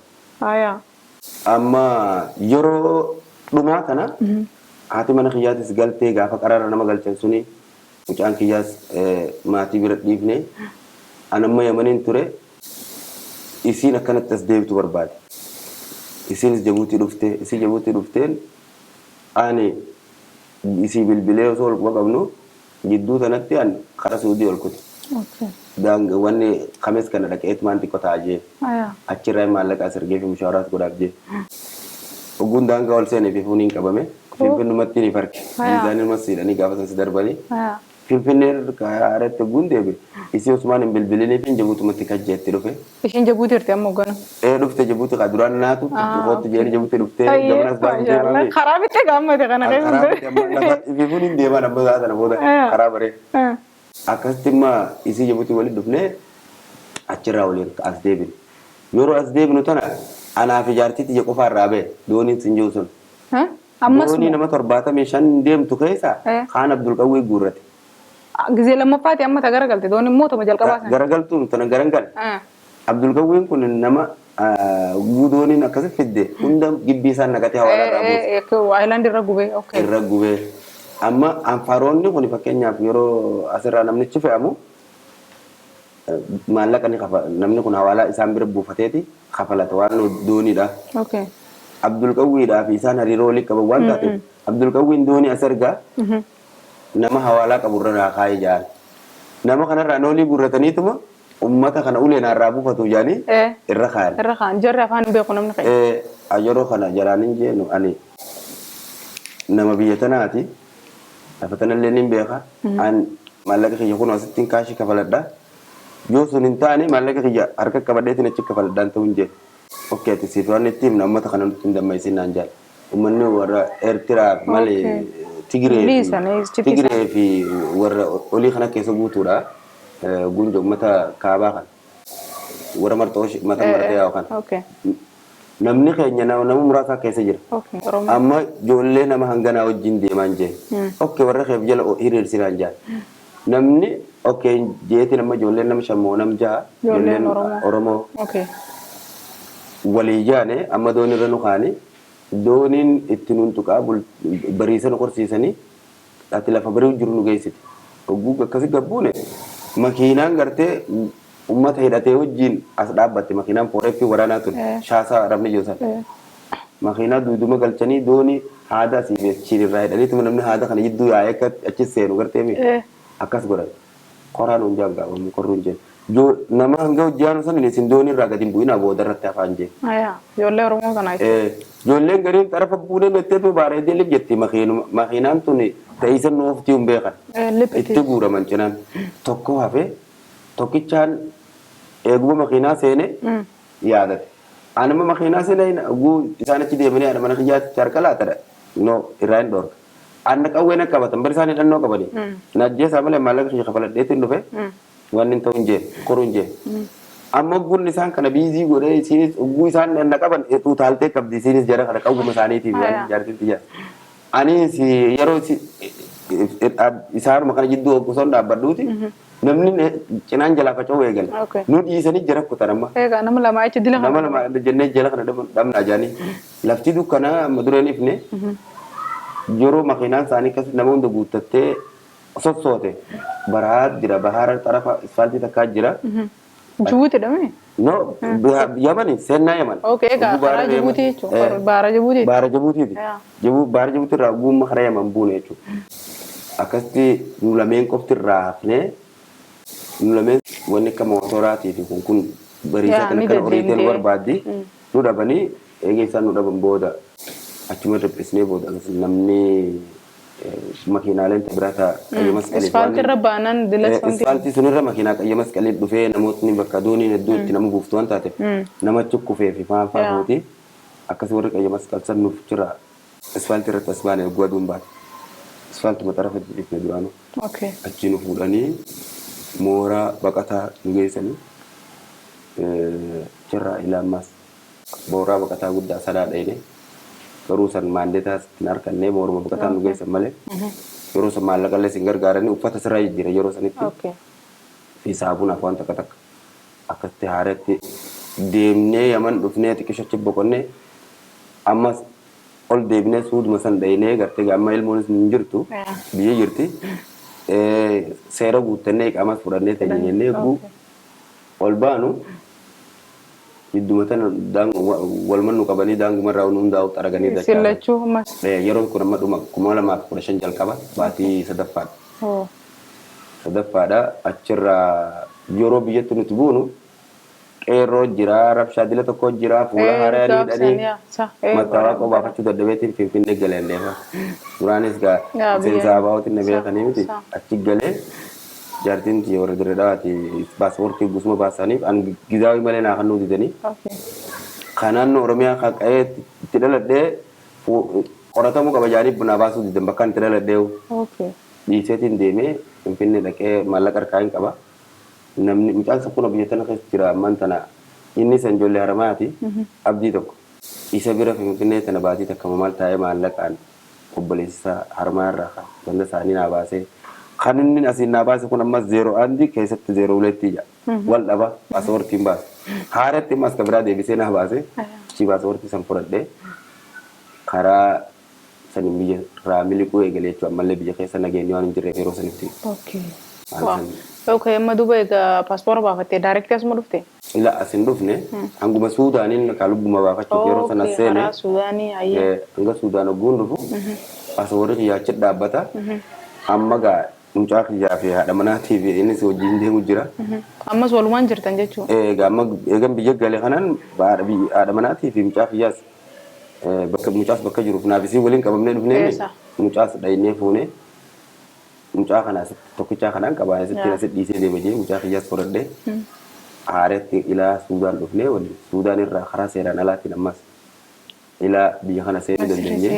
Amma yeroo dhumaa kana. Haati mana kiyyaatis galtee gaafa qarara nama galchan suni mucaan kiyyaas maatii bira dhiifne anamma Yamaniin ture isiin akkanatti as deebitu barbaade. Isiinis Jabuutii dhufte isii Jabuutii dhufteen ani isii bilbilee osoo ol qabnu jidduu sanatti an kara suudii ol kuti. Wanni kames kana dhaqeet maan xiqqoo ta'a jee achirraa maallaqaa sirgee fi mushaaraas godhaaf jee. Oguun daangaa ol seenee fi fuuniin qabame. Finfinnumatti ni farki. Miizaanii mas siidhanii gaafa san si darbanii Finfinnee kaaratti gundeebe isi Usmaan hin bilbilinii fi Jabuutumatti kajjeetti dhufe. Ishiin Jabuuti irti ammoo gana. Dhufte Jabuuti ka duraan naatu dhufootti jeeni Jabuuti dhuftee gamanas baasuu deemame. Karaa bittee gaammate kana keessa. Karaa bittee amma lafa ififuun hin deeman amma sana booda karaa baree. Akkasitti immoo isii Jabuuti waliin dhufnee achirraa waliin as deebine. Yeroo as deebinu tana anaa fi jaartiitti ija qofaa irraa ba'e dooniin sin jiru sun. Doonii nama 75 deemtu keessa kaan Abdul Qawwee guurrate. Gizee lamaffaati amma ta garagalte doon immoo tama jalqabaa sana. Garagaltuun tana garagal. Abdul Qawween kun nama guudooniin akkasi fidde hunda gibbii isaan naqatee hawaalaa irraa buuse. Waayilaandi irra gubee. Irra gubee. Amma anfaaroonni kun fakkeenyaaf yeroo asirraa namnichi fe'amu maallaqa ni kafa namni kun hawaalaa isaan bira buufateeti kafalata waan dooniidha. Abdul Qawweedhaa fi isaan hariiroo walii qaban waan taateef Abdul Qawween doonii as ergaa nama hawaalaa qaburra naa kaayee jaan nama kanarraa noolii gurrataniituma ummata kana ulee naarraa buufatu jaanii irra kaayan. Irra kaayan jarri afaan beeku namni ka'e. Yeroo kana jaraanin jeenu ani nama biyya tanaati lafa tanallee nin beeka an maallaqa kiyya kun asittiin kaashii kafaladha yoo sun hin taane maallaqa kiyya harka qabadheetiin achi kafaladhaan ta'uu hin jee. Oke, di situ ane tim nama tak kanan tim damai sinanjal. Umane wara Eritrea male Tigre fi wara oli kana keso butura gunjo mata kaaba kan. Wara martosh mata martaya kan. Namni kenya nama murasa keessa jira. Amma jolle nama hangana wajjin deeman je. Warra khef jala hirir sinanjal. Namni jeeti nama jolle nama shammo nam jaha jolle Oromo. Walijaane amma doonii irra nu kaane dooniin itti nun tuqaa bariisa nu qorsiisanii ati lafa barii jiru nu geessiti. Ogguu akkasi gabbuune makiinaan gartee ummata hidhatee wajjin as dhaabbatte makiinaan fooreefi waraanaa ture shaasaa rabni joosan. Makiinaa duuduma galchanii doonii haada asii beeksiin irraa hidhaniituma namni haada kana jidduu yaa'ee akka achi seenu gartee akkas godhan. Qoraan hun jaaggaabamuu qorruun jenna. Nama hanga hojjaan san ini sindooni irraa gadi bu'ina booda irratti afaan jee. Ijoollee Oromoo kanaa. Ijoolleen gariin xarafa fuudhee metteetu baaree deelif jetti makiinaan tun ta'isa nuufti hin beekan. Itti guuraman cinaan tokko hafe tokkichaan eeguma makiinaa seene yaadate. Anama makiinaa seene isaan achi deemanii ana mana kiyyaatti harka laatadha. No irraa hin dhoorga. Anna qawwee na qabatan bari isaan hidhannoo qabani. Najjeesaa malee maallaqa kiyya kafaladheetiin dhufe. Wanni ta'u hin jeen koruu hin jeen. Amma gunni isaan kana biizii godhee isinis ugguu isaan na qaban utaaltee qabdi isinis jara kana qawwuma isaaniitiif waan jaartitti jira. Anis yeroo isaanuma kana jidduu osoo dhaabbadhuuti namni cinaan jalaa faca'uu eegal. Nu dhiisanii jara kutan amma. Nama lamaa jecha dila kana. Nama lama jennee jala kana dhabnaa jaanii. Lafti dukkanaa amma dureen ifne yeroo makiinaan isaanii akkas nama hunda guuttattee sossoote baraat jira bahara tarafa isfaaltii takkaa jira. Jibuuti dhame? No, Yamani, seenaa Yaman. Baara Jibuuti jechuudha. Baara Jibuuti. Baara Jibuutiiti. Baara Jibuuti irraa guumma karaa Yaman buune jechuudha. Akkasitti nu lameen qofti irraa hafnee nu lameen wanni akka mootoraatii fi kun bariisaa kan akka horiiteen barbaaddi nu dhabanii eegeessaan nu dhaban booda achuma dhiphisnee booda namni makiinaaleen biraata qayya masqalii isfaaltii irra baanan dilatsamti isfaaltii sun irra makiinaa qayya masqalii dhufee namootni bakka dooniin hedduu itti nama guuftu waan taateef nama chukkufee fi faanfaa fuuti akkasii warri qayya masqal san nuuf jira isfaaltii irratti as baane eeguu aduun baate isfaaltii maxara fedhifne duraanu achi nu fuudhanii mooraa baqataa nu geessanii jirraa ilaammaas mooraa baqataa guddaa sadaa dhayne garuu san maandeetaa ittiin harkannee mooruma baqataa nu geessan malee yeroo san maallaqallee isin gargaaranii uffata sirraa jijjiira yeroo sanitti fi saabunaaf waan takka takka akkasitti haaretti deemnee Yaman dhufnee xiqqishachi boqonnee ammas ol deebinee suuduma san dhaynee gartee amma ilmoonis hin jirtu biyya jirti seera guuttannee qaamas fudhannee tajaajilnee eeguu ol baanu iddumatan walman nu qabanii daangumarraa hundaa'u xaraganii dachaa sillachuu ammas yeroon kun amma dhuma 2015 jalqaba baatii sadaffaadha. Sadaffaadha achirraa yeroo biyyatti nuti buunu qeerroo jira rabshaa dila tokko jira fuula haaraanii dhanii mataa waaqoo baafachuu dadhabeetiin finfinnee galeenneefa duraanis gaa seensaa baawwatiin na beekanii miti achi galee jaartiin tiyya warra dirree dhawaati paaspoortii gusuma baasaniif an gizaawii malee naa kan nuti danii kanaan oromiyaa qaqa'ee itti dhaladhee qoratamuu qaba jaaniif bunaa baasuu didan bakka itti dhaladhee dhiiseetiin deemee finfinnee dhaqee maallaqa harkaa hin qaba. Namni mucaan sakkuna biyya tana keessa jira ammaan tana inni san ijoollee haramaati abdii tokko isa bira finfinnee tana baatii takka maal taa'ee maallaqaan obboleessa harmaa irraa ganda isaanii naa baasee kan inni asiin naa baase kun ammas 0 keessatti 0 wal dhaba paaspoortiin baase haaratti ammas kan biraa deebisee naa baase achi paaspoortii san fudhadhee karaa sanin biyya irraa miliquu eegalee jechuudha ammallee biyya keessa nageenyi waan hin jirreef yeroo sanitti. Okay, amma duba egaa paaspoora baafattee daayirektii asuma dhufte? La asin dhufne hanguma Suudaaniin ka lubbuma baafachuuf yeroo sana seene hanga Suudaan ogguun dhufu paaspoorri kiyyaa achi dhaabbata amma gaa mucaa kiyyaa fi haadha manaatii fi innis wajjin deemu jira. Ammas walumaan jirtan jechuudha? Egaa amma eegan biyya galee kanaan haadha manaatii fi mucaa kiyyaas mucaas bakka jiruuf naafisii waliin qabamnee dhufnee mucaas dhaynee fuunee mucaa kanas tokkichaa kanaan qabaane sitti na sidhiisee deema jee mucaa kiyyaas fudhadhee haaretti ilaa Suudaan dhufnee waliin Suudaan irraa karaa seeraan alaatiin ammas ilaa biyya kana seenuu dandeenye.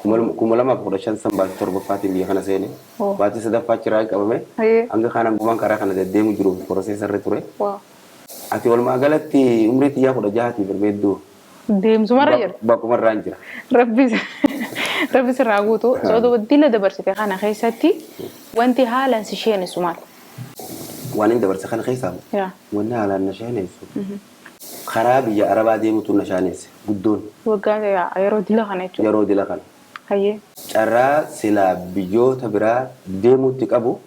2015 san baatii torbaffaatiin biyya kana seene baatii sadaffaa chiraa qabame hanga kanaan gumaan karaa kana deddeemu jiru poroseesarri ture. Ati walumaa galatti umrii xiyyaa 16 birmeedduu. Deemsumarra jira. Bakkumarraan jira. Rabbis irraa guutu soodoo dila dabarsite kana keessatti wanti haalaan si sheenessu maal? Waan inni dabarse kana keessaa wanni haalaan na sheenessu karaa biyya Arabaa deemutu na sheenesse guddoon. Waggaa yeroo dila kana jechuudha. Yeroo dila kana. Hayyee. Carraa silaa biyyoota biraa deemuutti qabu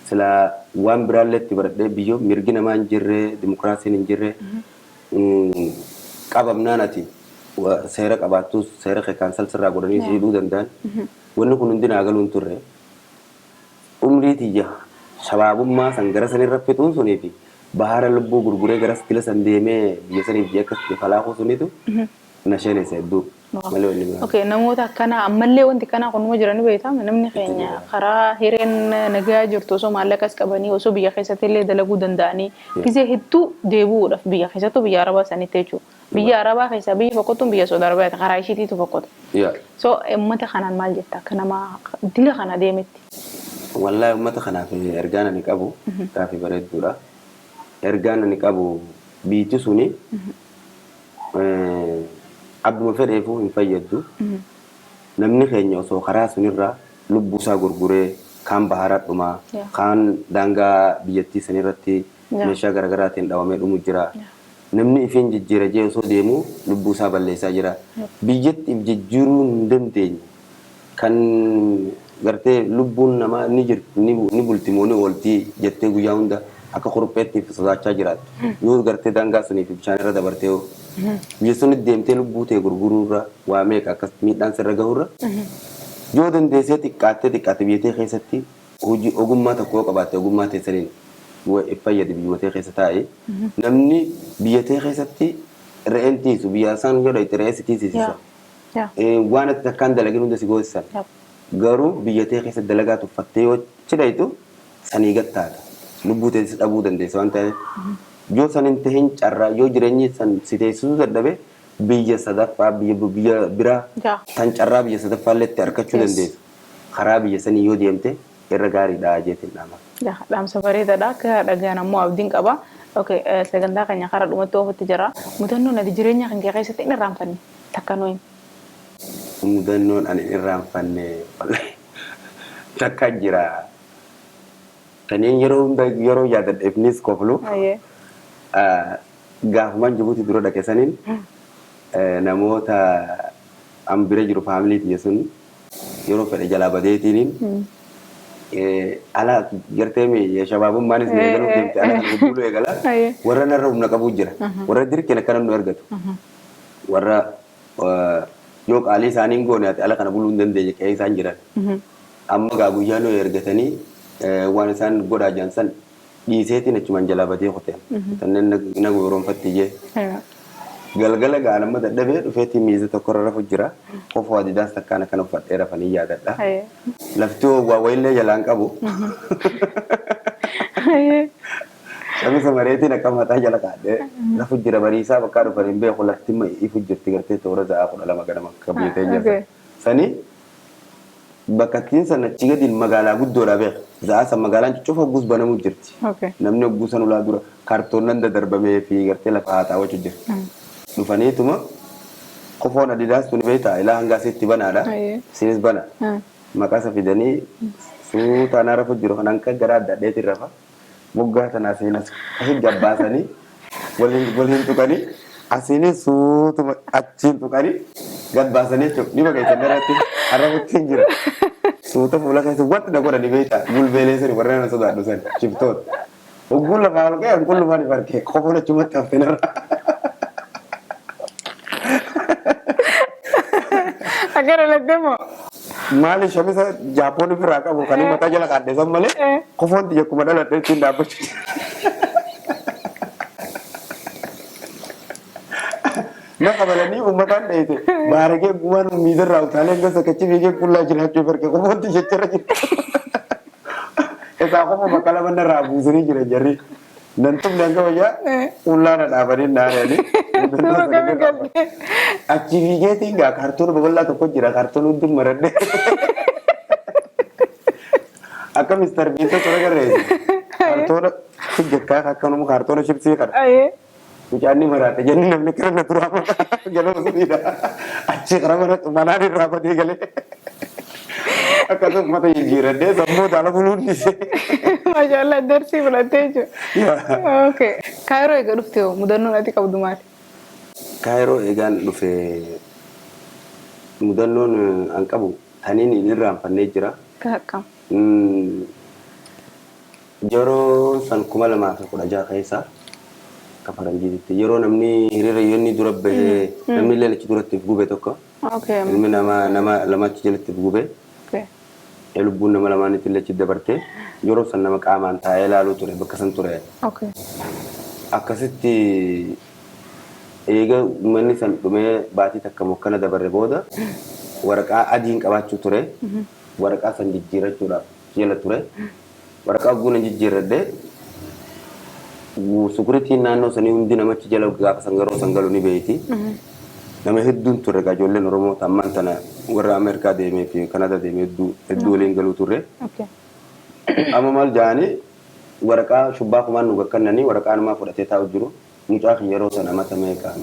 silaa waan biraallee itti baradhee biyyoo mirgi namaa hin jirre dimokiraasiin hin jirre qabamnaan ati seera qabaattus seera kaansal sirraa godhanii hidhuu danda'an wanni kun hundi naa galuun turre umrii tiyya shabaabummaa san gara sanirra fixuun sunii fi bahara lubbuu gurguree gara stila san deemee biyya saniif biyya akkasitti falaaquu sunitu na sheenesse hedduu malee wanni biraa. Okay, namoota akkana ammallee wanti kana kunuma jiranii beekama namni keenya karaa hireen nagaa jirtu osoo maallaqas qabanii osoo biyya keessatti illee dalaguu danda'anii gisee hedduu deebi'uudhaaf biyya keessattuu biyya Arabaa sanitti jechuudha. Biyya Arabaa keessa biyya fokkottuun biyya Saudi Arabiyaati karaa ishiitiitu fokkota. So uummata kanaan maal jetta akka nama dila kana deemetti? Wallahi uummata kanaaf ergaan ani qabu gaaffii bareedduudha. Ergaan ani qabu biitti suni abduma fedheefuu hin fayyaddu. Namni keenya osoo karaa sunirraa lubbuusaa gurguree kaan baharaa dhumaa kaan daangaa biyyattii sanirratti meeshaa garaagaraatiin dhawamee dhumu jira. Namni ifiin jijjiira jee osoo deemu lubbuusaa balleessaa jira. Biyyattiif jijjiiruu hin dandeenye kan gartee lubbuun namaa ni jirti ni bulti moo ni ooltii jettee guyyaa hunda akka kurupheettiif sodaachaa jiraatu. Yoo gartee daangaa suniif bishaan irra dabartee biyya sunitti deemtee lubbuu ta'e gurguruurra waa meeqa akkas miidhaan sirra gahurra yoo dandeessee xiqqaatte biyyattii keessatti hojii ogummaa tokko qabaatte ogummaa teessaniin fayyadu biyyootee keessa taa'ee namni biyyattii keessatti re'een tiisu biyya isaan godha itti re'ee si tiisisa. Waan ati akkaan dalagin hunda si goosisan garuu biyyattii keessa dalagaa tuffattee yoo cidhaytu sanii gattaata lubbuu ta'e si dhabuu dandeessa waan ta'eef yoo san hin tahin carraa yoo jireenyi san si teessisuu dadhabe biyya sadaffaa biyya biraa tan carraa biyya sadaffaallee itti argachuu dandeessu karaa biyya sanii yoo deemte irra gaariidha jeetiin dhaama. Dhaamsa bareedaadha akka dhagaan ammoo abdiin qaba. Okay, sagantaa keenya karaa dhumatti ofitti jira. Mudannoon ati jireenya kan kee keessatti hin irraanfanne takka nooyin. Mudannoon ani hin irraanfanne takka jira. Kanneen yeroo yaadadheefnis koflu gaafumaan Jibuutii dura dhaqe saniin namoota an bira jiru faamilii tiyya sun yeroo fedhe jalaa badeetiin ala gartee shabaabummanis eegaluuf deemte ala kan guddulu eegala warra narra humna qabu jira warra dirqeen akka namnu argatu warra yoo qaalii isaanii goone ati ala kana buluu hin dandeenye qe'ee isaan jiran amma gaa guyyaa nuu ergatanii waan isaan godhaa jiran san dhiiseetiin achumaan jalaa batee kutee. Tanneen na goroonfatti jee. Galgala gaana amma dadhabee dhufeetii miiza tokkorra rafu jira. Kofoo adidaas takkaan akkana uffadhee rafanii yaadadha. Lafti waa wayillee jalaan qabu. Shamisa mareetiin akka mataa jala kaadhee rafu jira bariisaa bakka dhufanii beeku lafti ifu jirti gartee toora za'aa 12 ganama akka biitee jirti. Sanii bakkattiin sana achi gadiin magaalaa guddoodha beeku. Za'aa san magaalaan cufa ogguus banamuu jirti. Namni ogguu san ulaa dura kaartoonnan dadarbamee fi gartee lafa haaxaa wajju jira. Dhufaniituma kofoon adidaas tuni beektaa ilaa hanga asitti banaadha. Isinis bana. Maqaasa fidanii suutaan rafu jiru kan akka gara adda addeetiin rafa. Moggaa tanaa seenas asiin gabbaasanii waliin tuqanii asiinis suutuma achiin tuqanii gabbaasanii jechuudha. Ni bageessan irratti harrafutti jira. Suuta fuula keessa wanti na godhani beektaa gulbeelee sani warreen na sodaadhu sani shiftoota. Ogguun lafaa olkee hanqun lufaan ifarkee qofoon achumatti hafte narra. Agar alatemo. Maali shamisa Jaapoon ofirraa qabu kan inni mataa jala kaaddeessan malee qofoon xiyya kuma dhaladhee ittiin dhaabbachuu. Na qabalanii uummataan dheete baaragee gumaan miizarraa utaalee gosa kachi fiigee qullaa jiraachuu farke qofoon xiyya jira jira. Isaa qofa bakka lama narraa buusanii jira jarri. Nantumni hanga wayyaa qullaa na dhaabanii naananii. Achi fiigeetiin gaa kaartoon babal'aa tokko jira kaartoon hundi maradhee. Akka Mr. Bean tora garreessi. Kaartoona hojjetaa akkanuma kaartoona shibsii kana. Mucaanni maraate jenni namni kira na turaa jala suniidha. Achi kara manaan irraa badee galee. Akkasuma mata jijjiiradhee sammuu taala buluun dhiisee. Maashaallah darsii fudhattee jechuudha. Okay. Kaayiroo egaa dhufte hoo mudannoon ati qabdu maali? Kaayiroo egaan dhufe mudannoon an qabu taniin irraanfannee jira. Akkam. Yeroo san 2016 keessa akka faranjiitti yeroo namni hiriira yoonni dura bahee namni illee achi duratti gube tokko. Ilmi nama lamachi jalatti gube. Lubbuun nama lamaanitti illee achi dabartee yeroo san nama qaamaan taa'ee ilaaluu ture bakka san ture. Akkasitti eega uummanni san dhumee baatii takka mokkana dabarre booda waraqaa adiin qabaachuu ture. Waraqaa san jijjiirachuudhaaf jala ture. Waraqaa guuna jijjiirradhee sukuritiin naannoo sanii hundi namachi jala gaafa sangaroo sangaluu ni beeyti. Nama hedduun ture egaa ijoolleen Oromoo ammaan tana warra Ameerikaa deemee fi Kanaadaa deemee hedduu waliin galuu turre. Amma maal jaanii waraqaa shubbaa kumaan nu gakkannanii waraqaa namaa fudhatee taa'u jiru. Mucaa fi yeroo sana mata meeqa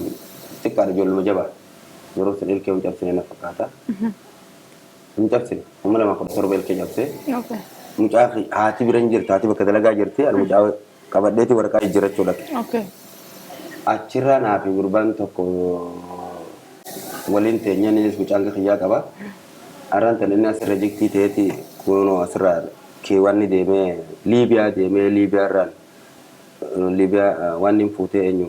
xiqqaadha ijoolluma jabaa. Yeroo sana ilkee hin cabsine na fakkaata. Hin cabsine 2017 ilkee cabsee. Mucaa fi haati bira hin jirti haati bakka dalagaa jirti ani mucaa qabadheeti waraqaa jijjiirachuu dhaqe. Achirraa naa fi gurbaan tokko waliin teenyaan innis mucaan kiyyaa qaba. Arraan tan inni asirra jiktii ta'eeti kunoo asirraa keewwanni deemee Liibiyaa deemee Liibiyaarraan Liibiyaa waan hin fuutee eenyu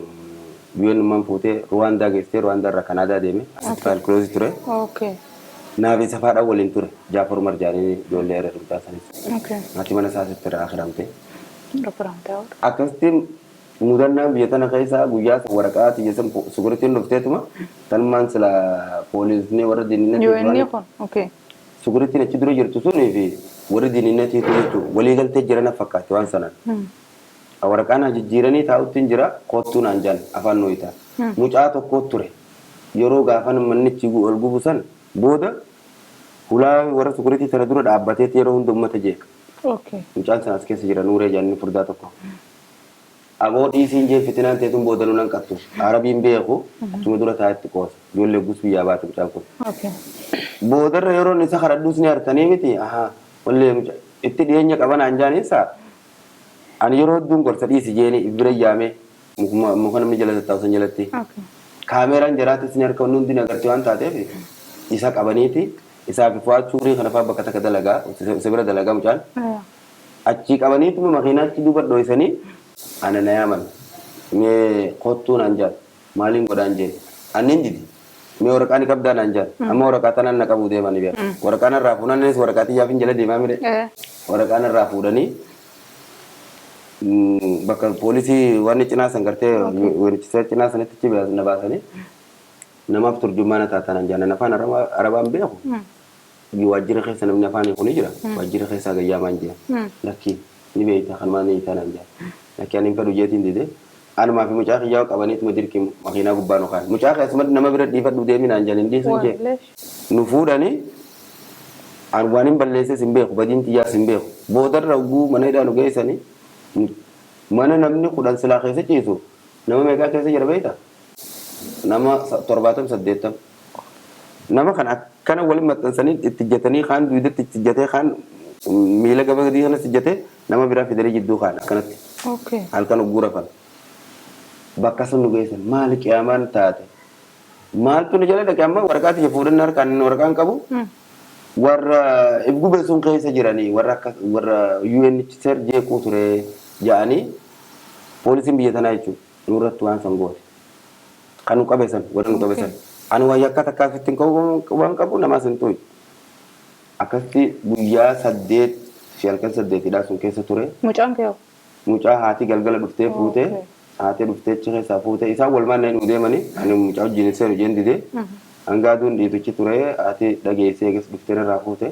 biyyoon immoo fuutee Ruwaandaa geessee Ruwaandaarraa Kanaadaa deemee asitti alkuloosii ture. Naaf isa faadhaan waliin ture Jaafar Marjaanii ijoollee irra dhumtaa sanis. Ati mana isaa asitti irraa akhiramte. Akkasitti mudannaan biyya tana keessaa guyyaa waraqaa tiyyeessan sukuritiin dhufteetuma tanmaan sila poolisni warra diininatii sukuritiin achi dura jirtu sunii fi warra diininatii jechuun walii galtee jiran fakkaatti waan sanaan. Waraqaan jijjiiranii taa'uttiin jira kottuu naan jaan afaan nooyitaa. Mucaa tokko ture yeroo gaafan mannichi ol gubusan booda hulaa warra sukuritii sana dura dhaabbatee yeroo hunda uummata jeeqa. Mucaan sana as keessa jira nuuree jaanni furdaa tokko. Aboo dhiisiin jeeffitinaan teetun boodanuu nan qattu. Arabiin beeku achuma dura taa'etti qoosa. Ijoollee gus biyyaa baate mucaan kun. Boodarra yeroo isa kadhadhuus ni artanii miti. Wallee itti dhiyeenya qaban anjaaniinsa. Ani yeroo hedduun gorsa dhiisi jeeni bira yaamee muka namni jala tattaa'usan jalatti. Kaameeraan jiraattis ni harka hundi nagartee waan taateef isa qabaniiti. Isaa fi fo'achuu rii kana fa'aa bakka takka dalagaa isa bira dalagaa mucaan. Achii qabaniitu makiinaatti duuba dho'isanii ana na yaaman mee kottuun anjaan maaliin godhaan jee annin didi mee waraqaan qabdaan anjaan amma waraqaa tanaan na qabuu deemanii beeku waraqaan irraa fuudhanis waraqaa xiyyaafin jala deemaa mire waraqaan irraa fuudhanii bakka poolisii waan cinaa san gartee walitti cinaa sanitti cibaas na baasanii namaaf turjumaana taatanan jaanan afaan arabaan beeku waajjira keessa namni afaan kun jira waajjira keessa gayyaamaan jira lakki ni beekta kan maal ni taanaan jira lakki ani fedhu jeetiin dide anuma fi mucaa kiyyaa qabaniitu madirki makiinaa gubbaa nu kaan mucaa keessumatti nama bira dhiifadhu deeminaan jalan dhiisan jee nu fuudhanii an waan hin balleesses hin beeku badiin xiyyaas hin beeku boodarra ugguu mana hidhaa nu geessanii mana namni kudhan silaa keessa ciisu nama meeqaa keessa jira beekta nama 78 nama kan akkana waliin maxxansanii itti ijjatanii kaan duudatti itti ijjatee kaan miila gaba gadii sanas ijjatee nama biraa fidalee jidduu kaan akkanatti halkan ugguu rafan bakka sun nu geessan maali qiyaamaan taate maaltu nu jala dhaqe amma waraqaati je fuudhan harkaan waraqaan qabu warra ibgu beesuun keessa jiranii warra UNHCR jeequu ture ja'anii poolisiin biyya tanaa jechuudha nurratti waan san goote kan nu qabeessan warra nu qabeessan ani waan yakka takkaaf ittiin waan qabu namaa sin tuuyi akkasitti guyyaa 8 fi halkan 8 sun keessa ture mucaan kee mucaa haati galgala dhuftee fuutee haati dhuftee achi keessaa fuutee isaan walumaan na'in deemanii ani mucaa wajjin seenu jeen didee hangaa aduun dhiituchi ture haati dhageessee eegas dhuftee irraa fuutee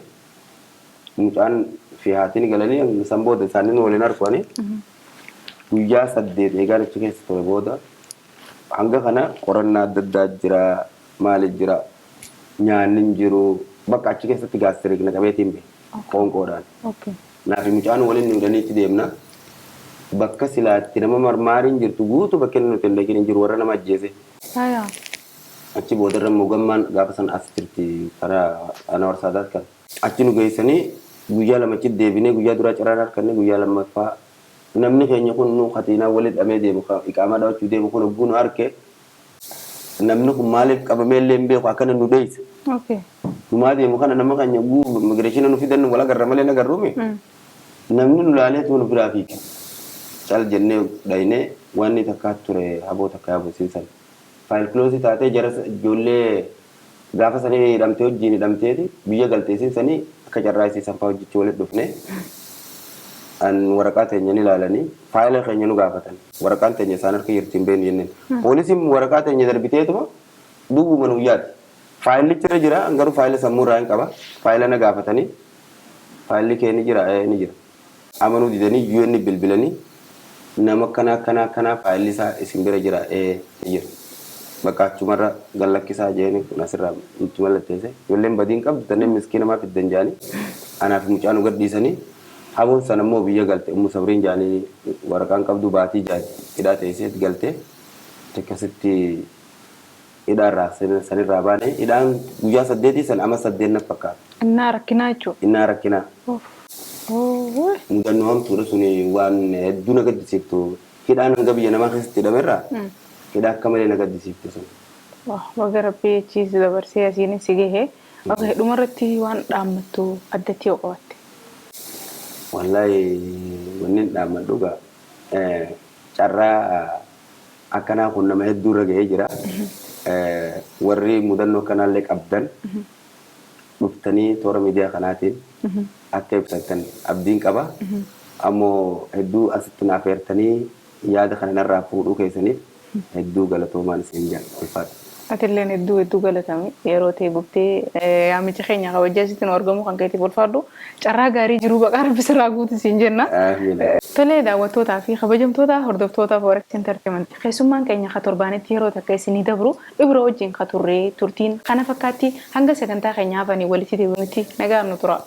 mucaan fi haatiin galanii san booda isaaniin waliin arganii guyyaa 8 eegaan achi keessa ture booda hanga kana qorannaa adda addaa jira maaliif jira nyaanni hin jiru bakka achi keessatti gaastiriik na qabeetiin be qoonqoodhaan naaf mucaan waliin nuudanii itti deemna bakka silaatti nama marmaariin jirtu guutuu bakka inni nuti hin dhaqin hin jiru warra nama ajjeese achi boodarra mugammaan gaafa san as jirti karaa ana warsaadaat kan achi nu geessanii guyyaa lamachi deebinee guyyaa duraa carraan harkanne guyyaa lammaffaa namni keenya kun nu khatiinaa walitti dhamee deemu iqaamaa dhaawachuu deemu kun ogguu nu harke namni kun maaliif qabamee illee hin beeku akkana nu dheeyse numaa deemu kana nama keenya ogguu immigireeshina nu fidan wal agarra malee nagarruumi namni nu laaleetu nu biraa fiige cal jennee dhaynee waan takkaa ture haboo takkaa yaabosiisan faayil kiloosii taatee jara ijoollee gaafa sanii hidhamtee wajjin hidhamteeti biyya galteessiisanii akka carraa isiisan fa'aa hojjechuu walitti dhufne an waraqaa teenya ni ilaalanii faayila keenya nu gaafatan waraqaan teenya isaan harka jirtiin beenu jenneen poolisiin waraqaa teenya darbiteetuma duubuma nu yaati faayilichi irra jira garuu faayila sammuu irraa hin qaba faayila na gaafatanii faayilli kee ni jira ni jira amanuu didanii UN bilbilanii nama kana faayilli isaa isin bira jira ni jira bakka achumarra gallakkisaa jeeni asirraa nutti mallatteesse ijoolleen badiin qabdu tanneen miskii namaa fiddan jaanii anaaf mucaan gadhiisanii haboon sana immoo biyya galte ummu sabriin jaanii waraqaan qabdu baatii jaati hidhaa teesseet galte akkasitti hidhaarraa sanirraa baane hidhaan guyyaa 8 san ama 8 na fakkaata. Innaa rakkinaa jechuudha. Innaa rakkinaa. Mudannoo hamtuudha suni waan hedduu na gaddisiiftu hidhaan hanga biyya namaa keessatti hidhamerraa hidhaa akka malee na gaddisiifte sun. Waga rabbii achiis dabarsee asiin si gahee waga hedhumarratti waan dhaammattu addatti yoo qabatte. Wallahi wanni dhaammadhu gaa carraa akkanaa kun nama hedduu irra gahee jira. Warri mudannoo kanaallee qabdan dhuftanii toora miidiyaa kanaatiin akka ibsatan abdiin qaba. Ammoo hedduu asitti naaf eertanii yaada kana narraa fuudhuu keessaniif hedduu galatoomaan isin jaalladha. Atilleen hedduu galatami yeroo ta'e buftee yaamicha keenya kabajjaasitti nu argamu kan keetiif ulfaadhu carraa gaarii jiruu baqaa rabbisirraa guutu siin jenna. Tolee daawwattootaa fi kabajamtoota hordoftoota Forex Entertainment keessummaan keenya ka torbaanitti yeroo takka isinii dabru ibra wajjin ka turree turtiin kana fakkaatti hanga sagantaa keenyaa hafanii walitti deebinutti nagaan nu tura.